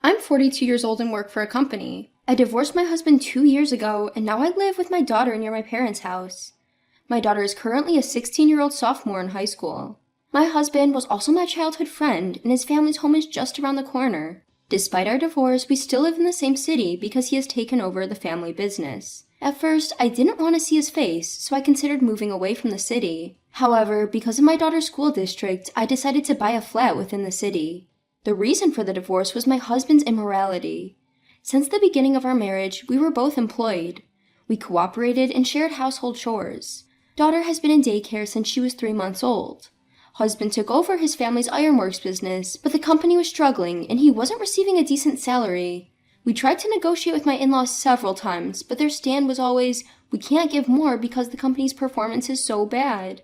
I'm 42 years old and work for a company. I divorced my husband 2 years ago, and now I live with my daughter near my parents' house. My daughter is currently a 16-year-old sophomore in high school. My husband was also my childhood friend, and his family's home is just around the corner. Despite our divorce, we still live in the same city because he has taken over the family business. At first, I didn't want to see his face, so I considered moving away from the city. However, because of my daughter's school district, I decided to buy a flat within the city. The reason for the divorce was my husband's immorality. Since the beginning of our marriage, we were both employed. We cooperated and shared household chores. Daughter has been in daycare since she was 3 months old. Husband took over his family's ironworks business, but the company was struggling and he wasn't receiving a decent salary. We tried to negotiate with my in-laws several times, but their stand was always, "We can't give more because the company's performance is so bad."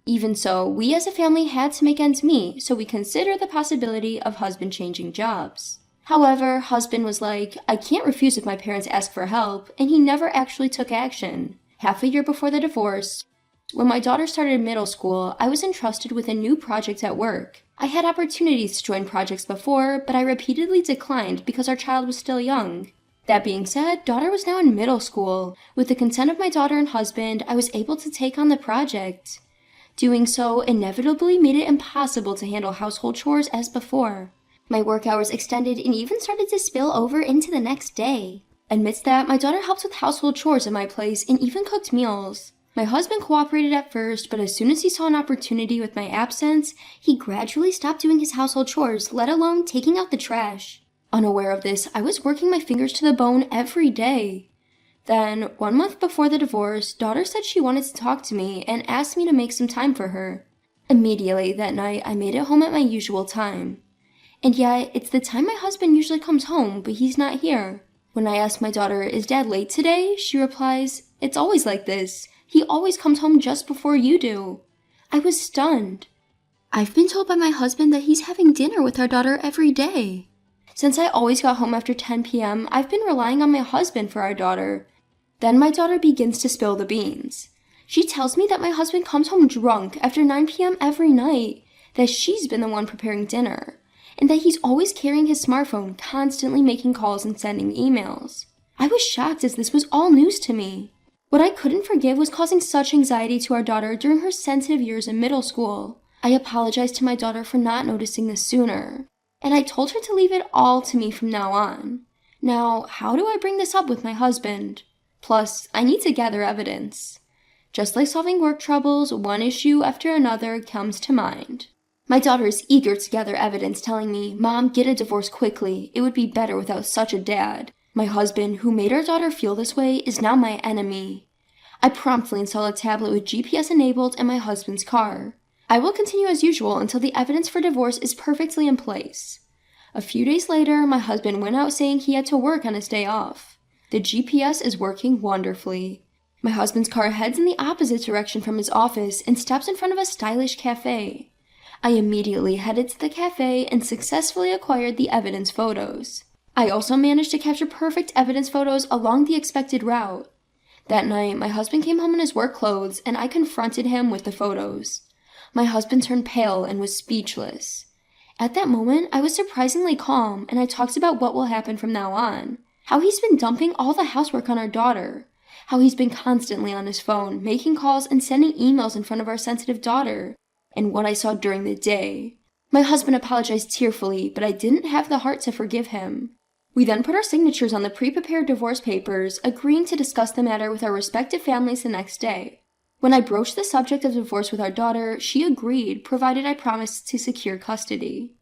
Even so, we as a family had to make ends meet, so we considered the possibility of husband changing jobs. However, husband was like, "I can't refuse if my parents ask for help," and he never actually took action. Half a year before the divorce, when my daughter started middle school, I was entrusted with a new project at work. I had opportunities to join projects before, but I repeatedly declined because our child was still young. That being said, daughter was now in middle school. With the consent of my daughter and husband, I was able to take on the project. Doing so inevitably made it impossible to handle household chores as before. My work hours extended and even started to spill over into the next day. Amidst that, my daughter helped with household chores at my place and even cooked meals. My husband cooperated at first, but as soon as he saw an opportunity with my absence, he gradually stopped doing his household chores, let alone taking out the trash. Unaware of this, I was working my fingers to the bone every day. Then, 1 month before the divorce, daughter said she wanted to talk to me and asked me to make some time for her. Immediately that night, I made it home at my usual time. And yet, it's the time my husband usually comes home, but he's not here. When I ask my daughter, "Is Dad late today?" she replies, "It's always like this. He always comes home just before you do." I was stunned. I've been told by my husband that he's having dinner with our daughter every day. Since I always got home after 10 p.m., I've been relying on my husband for our daughter. Then my daughter begins to spill the beans. She tells me that my husband comes home drunk after 9 p.m. every night, that she's been the one preparing dinner, and that he's always carrying his smartphone, constantly making calls and sending emails. I was shocked as this was all news to me. What I couldn't forgive was causing such anxiety to our daughter during her sensitive years in middle school. I apologized to my daughter for not noticing this sooner, and I told her to leave it all to me from now on. Now, how do I bring this up with my husband? Plus, I need to gather evidence. Just like solving work troubles, one issue after another comes to mind. My daughter is eager to gather evidence, telling me, "Mom, get a divorce quickly. It would be better without such a dad." My husband, who made our daughter feel this way, is now my enemy. I promptly install a tablet with GPS enabled in my husband's car. I will continue as usual until the evidence for divorce is perfectly in place. A few days later, my husband went out saying he had to work on his day off. The GPS is working wonderfully. My husband's car heads in the opposite direction from his office and stops in front of a stylish cafe. I immediately headed to the cafe and successfully acquired the evidence photos. I also managed to capture perfect evidence photos along the expected route. That night, my husband came home in his work clothes and I confronted him with the photos. My husband turned pale and was speechless. At that moment, I was surprisingly calm and I talked about what will happen from now on. How he's been dumping all the housework on our daughter. How he's been constantly on his phone, making calls and sending emails in front of our sensitive daughter. And what I saw during the day. My husband apologized tearfully, but I didn't have the heart to forgive him. We then put our signatures on the pre-prepared divorce papers, agreeing to discuss the matter with our respective families the next day. When I broached the subject of divorce with our daughter, she agreed, provided I promised to secure custody.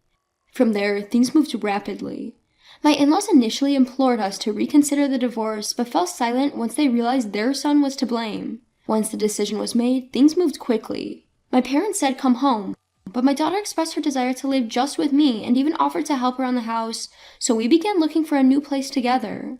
From there, things moved rapidly. My in-laws initially implored us to reconsider the divorce, but fell silent once they realized their son was to blame. Once the decision was made, things moved quickly. My parents said come home, but my daughter expressed her desire to live just with me and even offered to help around the house, so we began looking for a new place together.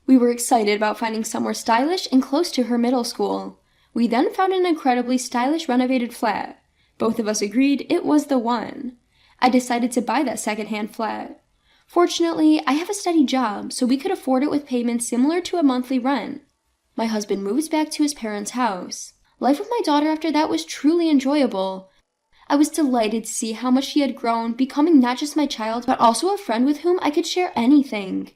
We were excited about finding somewhere stylish and close to her middle school. We then found an incredibly stylish renovated flat. Both of us agreed it was the one. I decided to buy that second-hand flat. Fortunately, I have a steady job, so we could afford it with payments similar to a monthly rent. My husband moves back to his parents' house. Life with my daughter after that was truly enjoyable. I was delighted to see how much she had grown, becoming not just my child, but also a friend with whom I could share anything.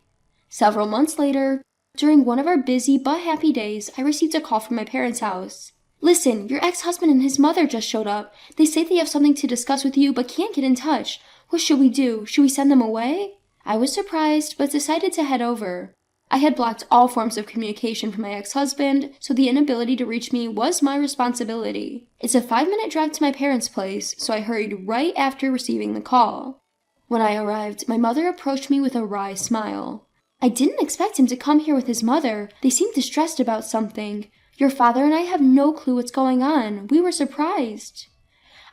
Several months later, during one of our busy but happy days, I received a call from my parents' house. "Listen, your ex-husband and his mother just showed up. They say they have something to discuss with you but can't get in touch. What should we do? Should we send them away?" I was surprised, but decided to head over. I had blocked all forms of communication from my ex-husband, so the inability to reach me was my responsibility. It's a 5-minute drive to my parents' place, so I hurried right after receiving the call. When I arrived, my mother approached me with a wry smile. "I didn't expect him to come here with his mother. They seem distressed about something. Your father and I have no clue what's going on. We were surprised."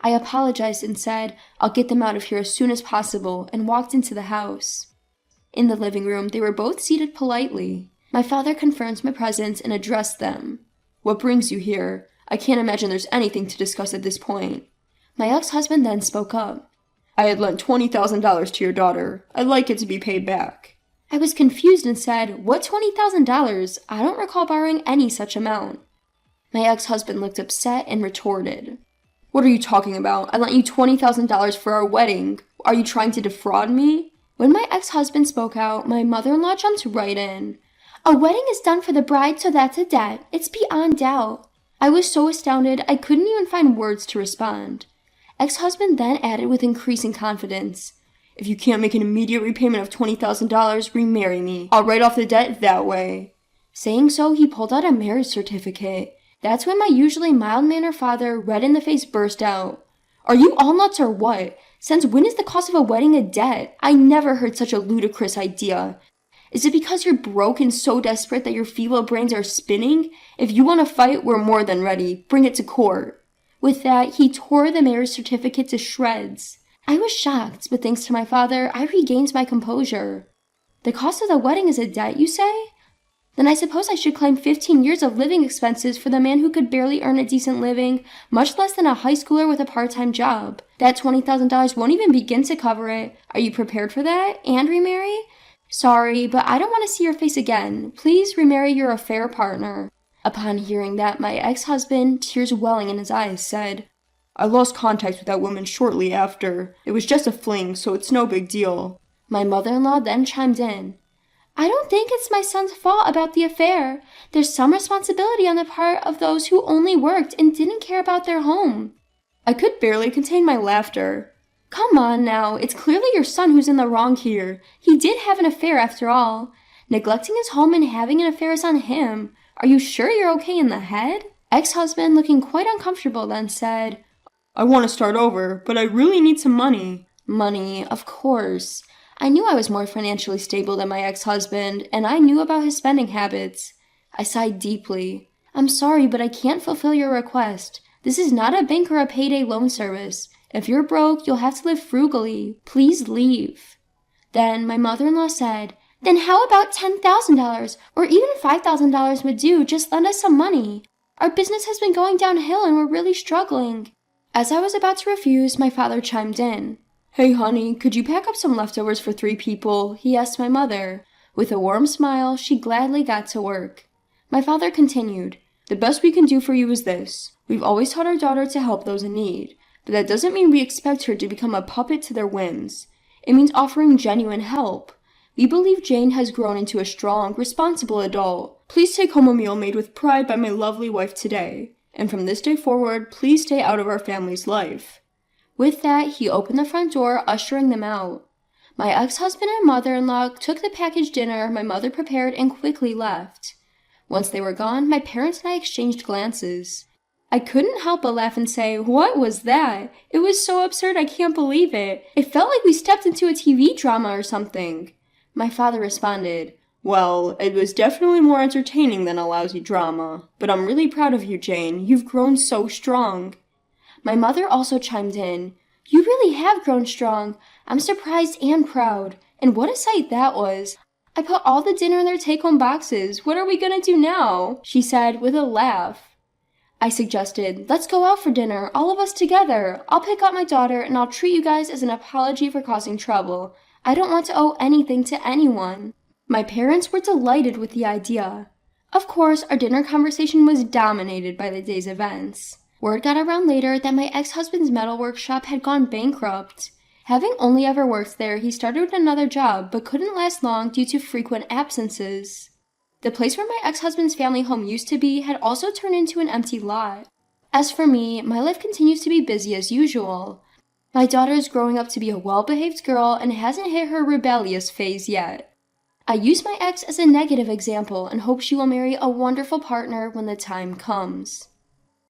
I apologized and said, "I'll get them out of here as soon as possible," and walked into the house. In the living room, they were both seated politely. My father confirmed my presence and addressed them. "What brings you here? I can't imagine there's anything to discuss at this point." My ex-husband then spoke up. "I had lent $20,000 to your daughter. I'd like it to be paid back." I was confused and said, "What $20,000? I don't recall borrowing any such amount." My ex-husband looked upset and retorted, "What are you talking about? I lent you $20,000 for our wedding. Are you trying to defraud me?" When my ex-husband spoke out, my mother-in-law jumped right in. "A wedding is done for the bride, so that's a debt. It's beyond doubt." I was so astounded I couldn't even find words to respond. Ex-husband then added with increasing confidence, "If you can't make an immediate repayment of $20,000, remarry me. I'll write off the debt that way." Saying so, he pulled out a marriage certificate. That's when my usually mild-mannered father, red in the face, burst out. "Are you all nuts or what? Since when is the cost of a wedding a debt? I never heard such a ludicrous idea. Is it because you're broke and so desperate that your feeble brains are spinning? If you want to fight, we're more than ready. Bring it to court." With that, he tore the marriage certificate to shreds. I was shocked, but thanks to my father, I regained my composure. "The cost of the wedding is a debt, you say? Then I suppose I should claim 15 years of living expenses for the man who could barely earn a decent living, much less than a high schooler with a part-time job. That $20,000 won't even begin to cover it. Are you prepared for that? And remarry? Sorry, but I don't want to see your face again. Please remarry your affair partner." Upon hearing that, my ex-husband, tears welling in his eyes, said, "I lost contact with that woman shortly after. It was just a fling, so it's no big deal." My mother-in-law then chimed in. "I don't think it's my son's fault about the affair. There's some responsibility on the part of those who only worked and didn't care about their home." I could barely contain my laughter. "Come on now, it's clearly your son who's in the wrong here. He did have an affair after all. Neglecting his home and having an affair is on him. Are you sure you're okay in the head?" Ex-husband, looking quite uncomfortable, then said, "I want to start over, but I really need some money." Money, of course. I knew I was more financially stable than my ex-husband, and I knew about his spending habits. I sighed deeply. "I'm sorry, but I can't fulfill your request. This is not a bank or a payday loan service. If you're broke, you'll have to live frugally. Please leave." Then my mother-in-law said, "Then how about $10,000? Or even $5,000 would do. Just lend us some money. Our business has been going downhill and we're really struggling." As I was about to refuse, my father chimed in. "Hey honey, could you pack up some leftovers for 3 people? He asked my mother. With a warm smile, she gladly got to work. My father continued, "The best we can do for you is this. We've always taught our daughter to help those in need, but that doesn't mean we expect her to become a puppet to their whims. It means offering genuine help. We believe Jane has grown into a strong, responsible adult. Please take home a meal made with pride by my lovely wife today. And from this day forward, please stay out of our family's life." With that, he opened the front door, ushering them out. My ex-husband and mother-in-law took the packaged dinner my mother prepared and quickly left. Once they were gone, my parents and I exchanged glances. I couldn't help but laugh and say, "What was that? It was so absurd I can't believe it. It felt like we stepped into a TV drama or something." My father responded, "Well, it was definitely more entertaining than a lousy drama. But I'm really proud of you, Jane. You've grown so strong." My mother also chimed in, "You really have grown strong. I'm surprised and proud. And what a sight that was. I put all the dinner in their take-home boxes. What are we gonna do now?" she said with a laugh. I suggested, "Let's go out for dinner, all of us together. I'll pick up my daughter and I'll treat you guys as an apology for causing trouble. I don't want to owe anything to anyone." My parents were delighted with the idea. Of course, our dinner conversation was dominated by the day's events. Word got around later that my ex-husband's metal workshop had gone bankrupt. Having only ever worked there, he started another job but couldn't last long due to frequent absences. The place where my ex-husband's family home used to be had also turned into an empty lot. As for me, my life continues to be busy as usual. My daughter is growing up to be a well-behaved girl and hasn't hit her rebellious phase yet. I use my ex as a negative example and hope she will marry a wonderful partner when the time comes.